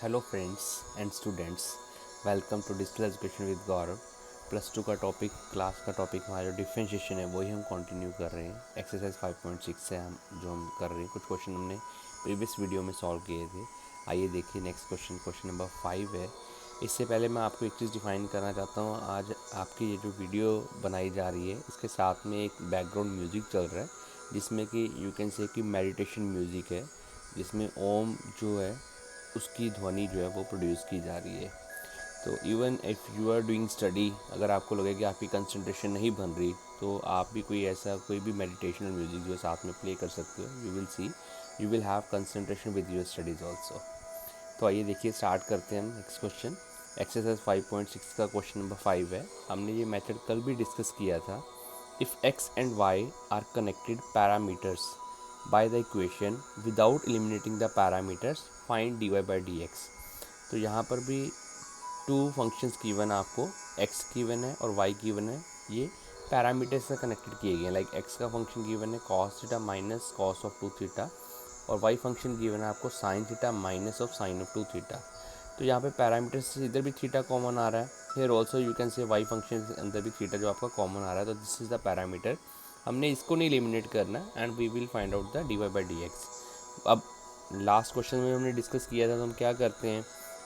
Hello friends and students, welcome to digital education with Gaurav. Plus two का topic, class का topic हमारा जो differentiation है वही हम कंटिन्यू कर रहे हैं। एक्सरसाइज 5.6 से हम कर रहे हैं। कुछ क्वेश्चन हमने प्रीवियस वीडियो में सॉल्व किए थे। आइए देखिए नेक्स्ट क्वेश्चन नंबर 5 है। इससे पहले मैं आपको एक चीज़ डिफाइन करना चाहता हूँ। आज आपकी ये जो वीडियो बनाई जा रही है इसके साथ में एक बैकग्राउंड म्यूज़िक चल रहा है, जिसमें कि यू कैन से कि मेडिटेशन म्यूज़िक है, जिसमें ओम जो है उसकी ध्वनि जो है वो प्रोड्यूस की जा रही है। तो even if you are doing study, अगर आपको लगे कि आपकी कंसंट्रेशन नहीं बन रही, तो आप भी कोई भी मेडिटेशनल म्यूजिक जो है साथ में प्ले कर सकते हो। You will C you will have concentration with your studies also. तो आइए देखिए, स्टार्ट करते हैं हम नेक्स्ट क्वेश्चन। एक्सरसाइज 5.6 का क्वेश्चन नंबर 5 है। हमने ये मेथड कल भी डिस्कस किया था। If x and y are connected parameters by the equation without eliminating the parameters, find dy by d x. तो यहाँ पर भी टू फंक्शंस गिवन है आपको, x गिवन है और y गिवन है। ये पैरामीटर्स से कनेक्टेड किए गए हैं। लाइक x का फंक्शन गिवन है cos theta minus cos of 2 theta, और y फंक्शन गिवन है आपको sin theta minus of sin of 2 theta. तो यहाँ पे पैरामीटर्स से इधर भी थीटा कॉमन आ रहा है। फिर ऑल्सो यू कैन से y फंक्शन के अंदर भी थीटा जो आपका कॉमन आ रहा है। तो दिस इज़ द पैरामीटर। हमने इसको नहीं एलिमिनेट करना and we will find out the dy by d x. अब लास्ट क्वेश्चन में हमने डिस्कस किया था, तो हम क्या करते हैं,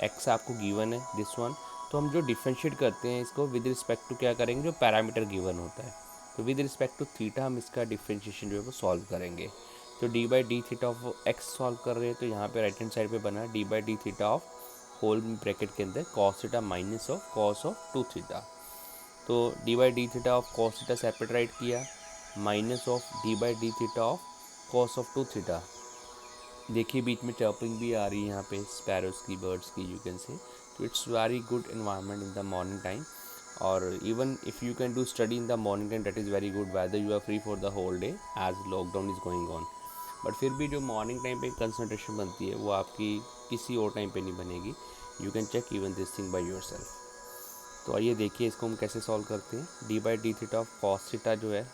x आपको गिवन है दिस वन, तो हम जो डिफरेंशिएट करते हैं इसको विद रिस्पेक्ट टू क्या करेंगे, जो पैरामीटर गिवन होता है। तो विद रिस्पेक्ट टू थीटा हम इसका डिफरेंशिएशन जो है वो सॉल्व करेंगे। तो d by d theta of x solve कर रहे हैं, तो यहाँ पे राइट हैंड साइड पे बना d by d theta of whole bracket के अंदर cos theta minus of cos of 2 theta. तो d by d theta of cos theta separate write किया, minus of d by d theta of cos of 2 theta. देखिए बीच में chirping भी आ रही है यहाँ पे स्पैरोज की, बर्ड्स की, यू कैन से। तो it's very good environment in the morning time. और even if you can do study in the morning time, that is very good, whether you are free for the whole day as lockdown is going on. But फिर भी जो morning time पे concentration बनती है वो आपकी किसी और टाइम पे नहीं बनेगी। You can check even this thing by yourself. तो आइए देखिए इसको हम कैसे सॉल्व करते हैं। D by d theta of cos theta जो है,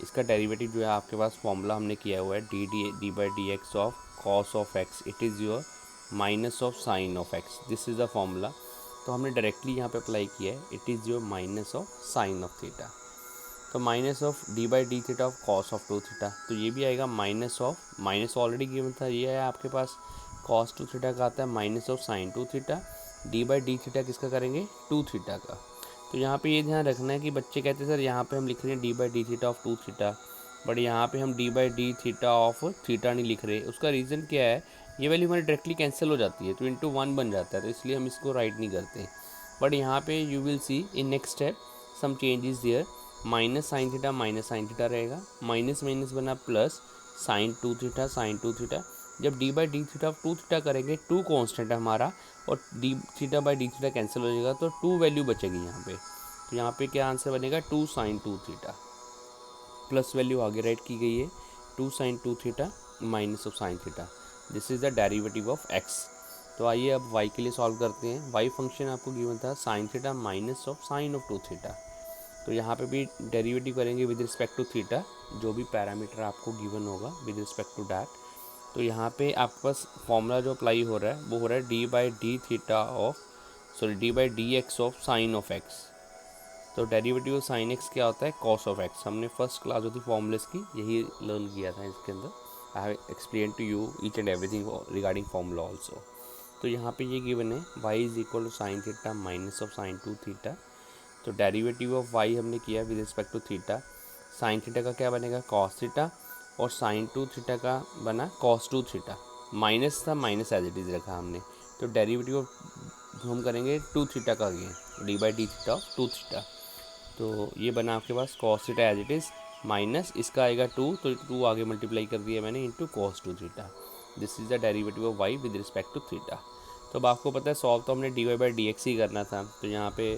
इसका डेरिवेटिव जो है आपके पास फॉर्मूला हमने किया हुआ है, d by d x of cos of x, it is your minus of sine of x, this is the formula. तो हमने डायरेक्टली यहाँ पे अप्लाई किया है, it is your minus of sine of theta. तो minus of d by d theta of cos of 2 theta, तो ये भी आएगा minus of, minus already given था, ये है आपके पास कॉस 2 थीटा का आता है, minus of sine 2 theta. D by d theta किसका करेंगे, 2 थीटा का। तो यहाँ पे ये ध्यान रखना है कि बच्चे कहते हैं सर यहाँ पे हम लिख रहे हैं d by d theta of 2 theta, but यहाँ पे हम D by d theta of theta नहीं लिख रहे। उसका रीज़न क्या है, ये वैल्यू हमारी डायरेक्टली कैंसिल हो जाती है, तो इंटू 1 बन जाता है, तो इसलिए हम इसको राइट नहीं करते। बट यहाँ पे you will see in next step some changes there, minus sine theta रहेगा, माइनस माइनस बना plus sine 2 theta sine 2 theta. जब d by d theta of 2 theta करेंगे, 2 कॉन्स्टेंट है हमारा, और d theta by d theta cancel हो जाएगा, तो 2 वैल्यू बचेगी यहाँ पे। तो यहाँ पे क्या आंसर बनेगा, 2 साइन 2 थीटा, प्लस वैल्यू आगे राइट की गई है 2 sine 2 theta minus of sine theta, this is the derivative of x. तो आइए अब y के लिए सॉल्व करते हैं। y फंक्शन आपको गिवन था sign theta minus of sine of 2 theta. तो यहाँ पे भी डेरिवेटिव करेंगे विद रिस्पेक्ट टू थीटा, जो भी पैरामीटर आपको गिवन होगा विद रिस्पेक्ट टू डैट। तो यहाँ पे आपके पास फॉर्मूला जो अप्लाई हो रहा है वो हो रहा है d by d theta of, sorry D by d x of sine of x. तो डेरिवेटिव ऑफ साइन एक्स क्या होता है, कॉस ऑफ एक्स। हमने फर्स्ट क्लास जो थी फॉर्मूलेस की यही लर्न किया था इसके अंदर। I have explain to you each and everything regarding formula also. तो यहाँ पे ये गिवन है y is equal to sine theta minus of sine 2 theta. तो डेरिवेटिव ऑफ y हमने किया with respect to theta. Sine theta का क्या बनेगा, कॉस थीटा, और साइन 2 थीटा का बना कॉस 2 थीटा। माइनस था, माइनस एज इट इज़ रखा हमने। तो डेरिवेटिव ऑफ हम करेंगे 2 थीटा का again, d by d theta of 2 theta. तो ये बना आपके पास cos theta as it is, minus इसका आएगा 2, तो 2 आगे मल्टीप्लाई कर दिया मैंने into cos 2 theta. This is the derivative of y with respect to theta. तो अब आपको पता है सॉल्व तो हमने d y by d x ही करना था। तो यहाँ पे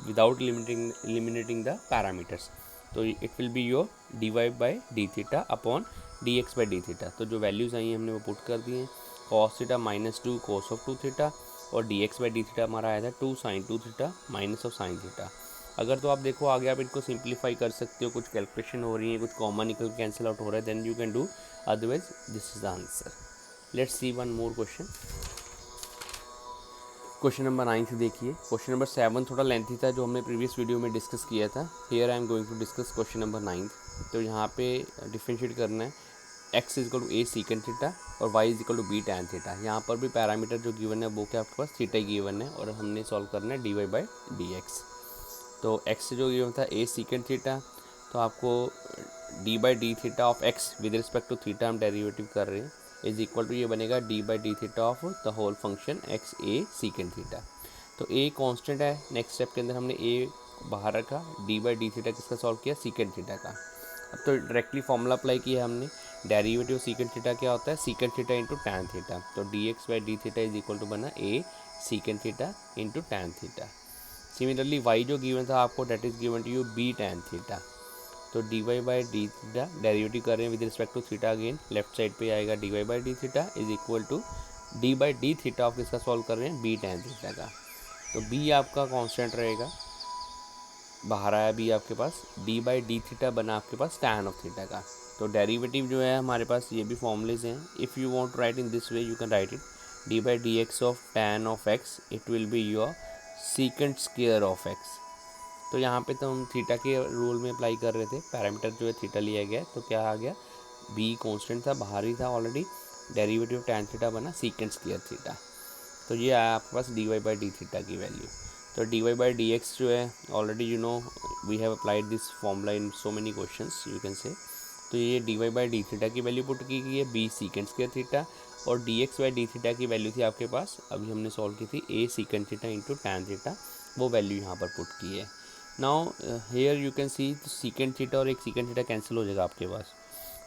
विदाउट एलिमिनेटिंग द पैरामीटर्स, तो it will be your d y by d theta upon d x by d theta. तो जो वैल्यूज़ आई हैं हमने वो पुट कर दिए हैं, cos theta minus 2 cos of 2 theta, और d x by d theta हमारा आया था 2 sine 2 theta minus of sine theta. अगर तो आप देखो आगे आप इनको सिंप्लीफाई कर सकते हो, कुछ कैलकुलेशन हो रही है, कुछ कॉमन निकल कैंसिल आउट हो रहा है, then you can do, otherwise this is the answer. Let's see one more question. Question number 9 देखिए। क्वेश्चन नंबर 7 थोड़ा लेंथी था जो हमने प्रीवियस वीडियो में डिस्कस किया था। Here I am going to discuss question number 9। तो यहाँ पे डिफरेंशिएट करना है x equal to a secant theta और y equal to b tan theta. यहाँ पर भी पैरामीटर जो गिवन है वो क्या आपके पास थीटा गिवन है और हमने सॉल्व करना है dy/dx। तो x जो गिवन था a सीकेंट थीटा, तो आपको d/d theta of x with respect to theta हम डेरिवेटिव कर रहे हैं इज इक्वल टू ये बनेगा d/d theta of the whole function x a secant theta. तो a कांस्टेंट है, नेक्स्ट स्टेप के अंदर हमने a बाहर रखा, d/d थीटा किसका सॉल्व किया सीकेंट थीटा का। अब तो डायरेक्टली फॉर्मूला अप्लाई किया हमने, डेरिवेटिव सीकेंट थीटा क्या होता है secant theta into tan theta. तो dx/d theta is equal to बना a secant theta into tan theta. Similarly y जो गिवन था आपको that is given to you b tan theta. तो dy/d थीटा डेरिवेटिव कर रहे हैं with respect to theta, again left side पे आएगा dy/d theta is equal to d/d theta of किसका सॉल्व कर रहे हैं b टैन थीटा का। तो b आपका कांस्टेंट रहेगा, बाहर आया b आपके पास, d/d थीटा बना आपके पास टैन ऑफ थीटा का। तो डेरिवेटिव जो है हमारे पास ये भी फॉर्मूलेज हैं। If you want to write in this way you can write it d/dx of tan of x, it will be your secant square of x। तो यहाँ पे तो हम थीटा के रूल में अप्लाई कर रहे थे, पैरामीटर जो है थीटा लिया गया, तो क्या आ गया b कांस्टेंट था, बाहर ही था ऑलरेडी, डेरिवेटिव टैन थीटा बना सीकेंट स्क्वायर थीटा। तो ये आया आपके पास dy/d थीटा की वैल्यू। तो dy/dx जो है already you know we have applied this formula in so many questions you can say. तो ये dy/d थीटा की वैल्यू पुट की गई है b सीकेंट स्क्वायर थीटा, और dx/d थीटा की वैल्यू थी आपके पास, अभी हमने सॉल्व की थी a secant theta into tan theta, वो वैल्यू यहाँ पर पुट की है। Now here you can see secant theta और एक सीकेंट थीटा कैंसिल हो जाएगा आपके पास,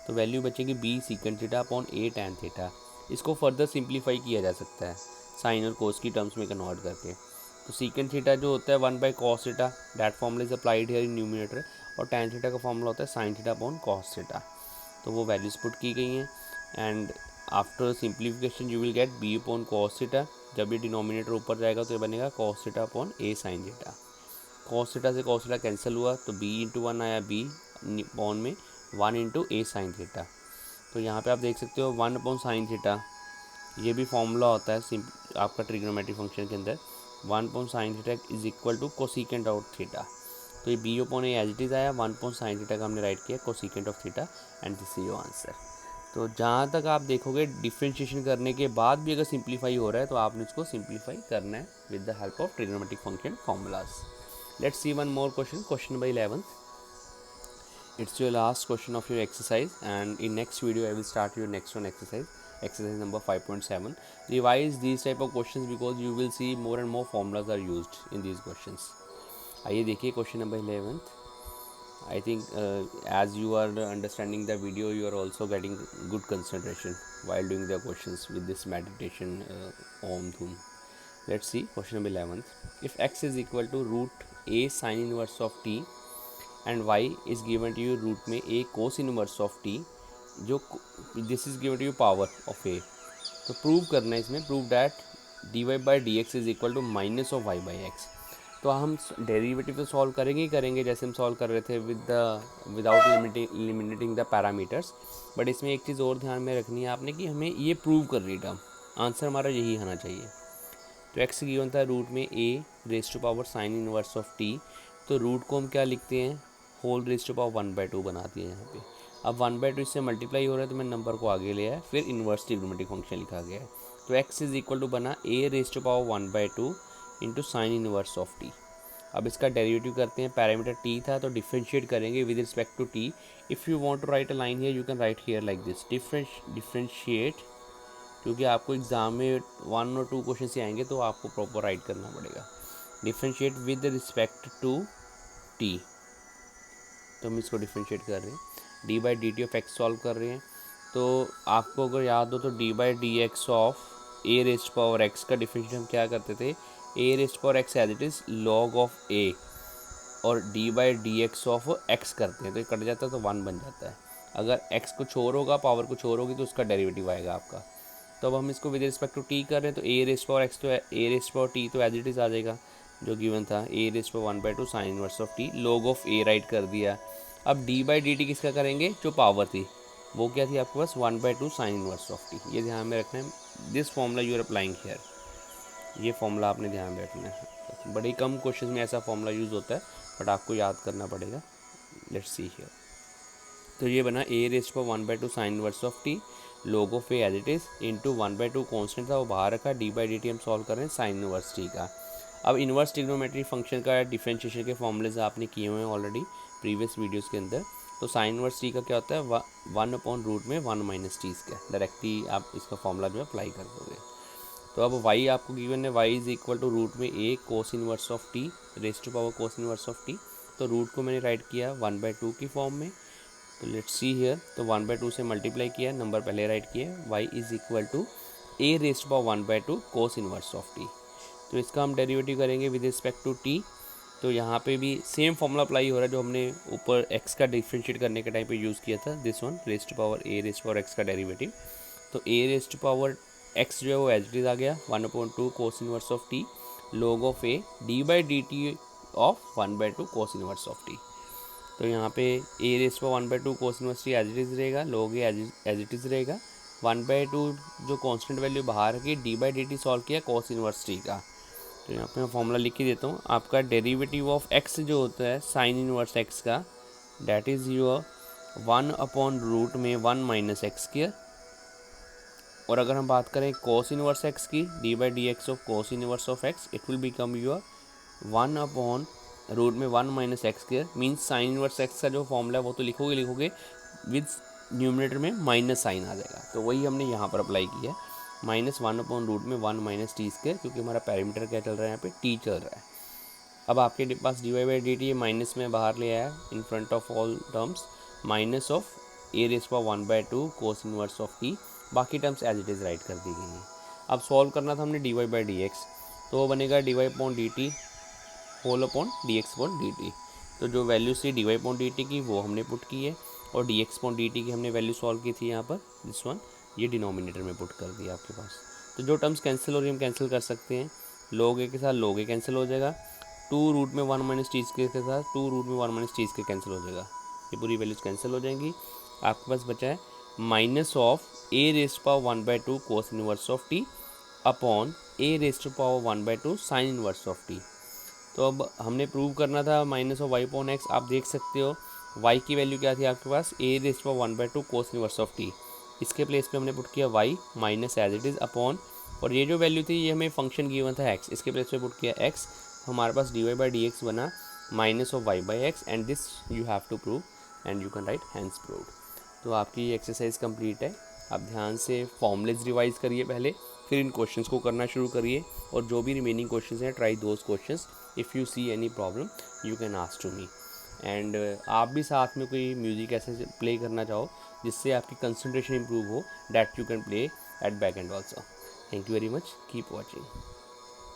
तो वैल्यू बचेगी b secant theta upon a tan theta. इसको फर्दर सिंप्लीफाई किया जा सकता है साइन और कोस की टर्म्स में कन्वर्ट करके। तो सीकेंट थीटा जो होता है 1/cos theta, that formula is applied here in numerator, और टैन थीटा का फॉर्मूला होता है sine theta upon cos theta. तो वो वैल्यूज पुट की गई हैं and after simplification you will get b upon cos theta. जब ये डिनोमिनेटर ऊपर जाएगा तो ये बनेगा cos theta upon a sine theta. Cos theta से कॉस थीटा कैंसिल हुआ तो b इंटू 1 आया, b अपॉन में 1 इंटू a साइन थीटा। तो यहाँ पे आप देख सकते हो 1 अपॉन साइन थीटा, ये भी फॉर्मूला होता है आपका ट्रिग्नोमेट्रिक फंक्शन के अंदर, 1 upon sine theta is equal to cosecant of theta. तो ये b upon a as it is आया, 1 अपॉन साइन थीटा का हमने राइट किया cosecant of theta, and this is your answer. तो जहाँ तक आप देखोगे डिफ्रेंशिएशन करने के बाद भी अगर सिंप्लीफाई हो रहा है तो आपने इसको सिंप्लीफाई करना है with the help of trigonometric function formulas. Let's see one more question, question number 11। It's your last question of your exercise, and in next video I will start your next one exercise number 5.7. Revise these type of questions because you will see more and more formulas are used in these questions. आइए देखिए question number 11th। I think as you are understanding the video, you are also getting good concentration while doing the questions with this meditation om dhum. Let's see question number 11th. If x is equal to root a sin inverse of t and y is given to you root में a cos inverse of t, जो this is given to you power of a। तो prove करना है इसमें, prove that dy/dx is equal to minus of y/x। तो हम derivative तो solve करेंगे ही करेंगे जैसे हम सॉल्व कर रहे थे without limiting the parameters, but इसमें एक चीज़ और ध्यान में रखनी है आपने कि हमें ये प्रूव करनी टर्म, आंसर हमारा यही आना चाहिए। तो x गिवन था रूट में a raise to power sine inverse of t, तो रूट को हम क्या लिखते हैं होल रेज टू पावर 1/2 बना दिया यहाँ पे। अब 1/2 इससे मल्टीप्लाई हो रहा है तो मैंने नंबर को आगे लिया है, फिर इन्वर्स ट्रिग्नोमेट्रिक फंक्शन लिखा गया है। तो x इज इक्वल टू बना a raise to power 1/2 into sine inverse of t। अब इसका डेरिवेटिव करते हैं, पैरामीटर t था तो डिफ्रेंशिएट करेंगे with respect to t। If you want to write a line here you can write here like this differentiate, क्योंकि आपको exam में 1 और 2 क्वेश्चन से आएंगे तो आपको प्रॉपर राइट करना पड़ेगा। Differentiate with respect to t, तो हम इसको डिफ्रेंशिएट कर रहे हैं, d/dt ऑफ x सॉल्व कर रहे हैं। तो आपको अगर याद हो तो d/dx of a raise to power x का डिफ्रेंशिएट हम क्या करते थे, a raise to power x as it is log of a, और d/dx ऑफ x करते हैं तो ये कट जाता है तो 1 बन जाता है। अगर x कुछ और होगा, पावर कुछ और होगी तो उसका डेरिवेटिव आएगा आपका। तो अब हम इसको विद रिस्पेक्ट टू t कर रहे हैं तो a raise to power x तो a raise to power t तो एज इट इज़ आ जाएगा जो गिवन था, a raise to power 1/2 sine inverse of t, log of a write कर दिया। अब d/dt किसका करेंगे, जो पावर थी वो क्या थी आपके पास 1/2 साइन इनवर्स ऑफ t, ये ध्यान में रखना है। This formula you are applying here. ये फॉर्मूला आपने ध्यान रखना है। बड़ी कम क्वेश्चन में ऐसा फॉर्मूला यूज़ होता है, बट आपको याद करना पड़ेगा। Let's see here. तो ये बना ए रेस्ट पर 1/2 sine inverse of t, log of a as it is into 1/2 constant था वो बाहर रखा, डी/dt हम सॉल्व कर रहे हैं साइन इनवर्स टी का। अब इनवर्स ट्रिग्नोमेट्री फंक्शन का डिफरेंशिएशन के फॉर्मूलेज आपने किए हुए हैं ऑलरेडी प्रीवियस वीडियोस के अंदर। तो साइन इनवर्स टी का क्या होता है, 1/रूट में 1 माइनस टी स्क्वायर। डायरेक्टली आप इसका फॉर्मूला जो है अप्लाई कर दोगे। तो अब y आपको गिवन है, y is equal to root में a cos inverse of t raised to power cos inverse of t। तो रूट को मैंने राइट किया 1/2 की फॉर्म में। तो लेट्स सी हियर, तो 1/2 से मल्टीप्लाई किया, नंबर पहले राइट किया, y is equal to a raised power 1/2 cos inverse of t। तो इसका हम डेरिवेटिव करेंगे विद रिस्पेक्ट टू t। तो यहाँ पे भी सेम फॉर्मूला अप्लाई हो रहा है जो हमने ऊपर x का डिफ्रेंशिएट करने के टाइम पे यूज़ किया था, this one rest power a raised power x का डेरिवेटिव। तो a रेस्ट पावर x जो है वो एज इट इज़ आ गया 1/2 cos inverse of t, log of a d/dt of 1/2 cos inverse of t। तो यहाँ पे a रेस्ट पर 1/2 cos inverse t as it is रहेगा, log a as it is रहेगा, 1/2 जो कांस्टेंट वैल्यू बाहर की d/dt सॉल्व किया कोस इनवर्स टी का। तो यहाँ पे मैं फॉर्मूला लिख के देता हूँ, आपका डेरिवेटिव ऑफ x जो होता है साइन इनवर्स x का, डैट इज़ योर 1/रूट में 1 माइनस एक्स स्क्वायर। और अगर हम बात करें कोस इनवर्स x की, d/dx of cos inverse of x, it will become your 1/रूट में 1 minus x square. Means sine inverse x का जो फॉर्मूला है वो तो लिखोगे विद न्यूमरेटर में माइनस साइन आ जाएगा। तो वही हमने यहाँ पर अप्लाई किया है, -1/रूट में 1 माइनस टी स्क्वायर, क्योंकि हमारा पैरामीटर क्या चल रहा है यहाँ पे, टी चल रहा है। अब आपके पास dy/dt माइनस में बाहर ले आया in front of all terms, minus of a raise power 1/2 cos inverse of t, बाकी terms as it is write कर दी गई हैं। अब सॉल्व करना था हमने dy/dx, तो वो बनेगा dy/dt होल अपॉन dx/dt। तो जो वैल्यू थी dy/dt की वो हमने पुट की है, और dx/dt की हमने वैल्यू सॉल्व की थी यहाँ पर, दिस वन, ये डिनोमिनेटर में पुट कर दिया आपके पास। तो जो टर्म्स कैंसिल हो रही है हम कैंसिल कर सकते हैं, log a के साथ log a कैंसिल हो जाएगा, 2 रूट में 1 माइनस टी स्क्वायर के साथ 2 रूट में 1 माइनस टी स्क्वायर कैंसिल हो जाएगा, ये पूरी वैल्यूज कैंसिल हो जाएंगी। आपके पास बचा है minus of a raise power 1/2 cos inverse of t upon a raise power 1/2 sine inverse of t। तो अब हमने प्रूव करना था minus of y upon x. आप देख सकते हो y की वैल्यू क्या थी आपके पास, a raise power 1/2 cos inverse of t। इसके प्लेस पे हमने पुट किया y minus as it is upon, और ये जो वैल्यू थी ये हमें फंक्शन गिवन था x, इसके प्लेस पे पुट किया x। हमारे पास dy/dx बना minus of y/x, and this you have to prove and you can write hence proved. तो आपकी ये एक्सरसाइज कंप्लीट है। आप ध्यान से फॉर्मूलेज रिवाइज करिए पहले, फिर इन क्वेश्चंस को करना शुरू करिए, और जो भी रिमेनिंग क्वेश्चंस हैं try those questions. If you see any problem you can ask to me. And आप भी साथ में कोई म्यूज़िक ऐसे प्ले करना चाहो जिससे आपकी कंसंट्रेशन इंप्रूव हो, that you can play at back and also. Thank you very much, keep watching.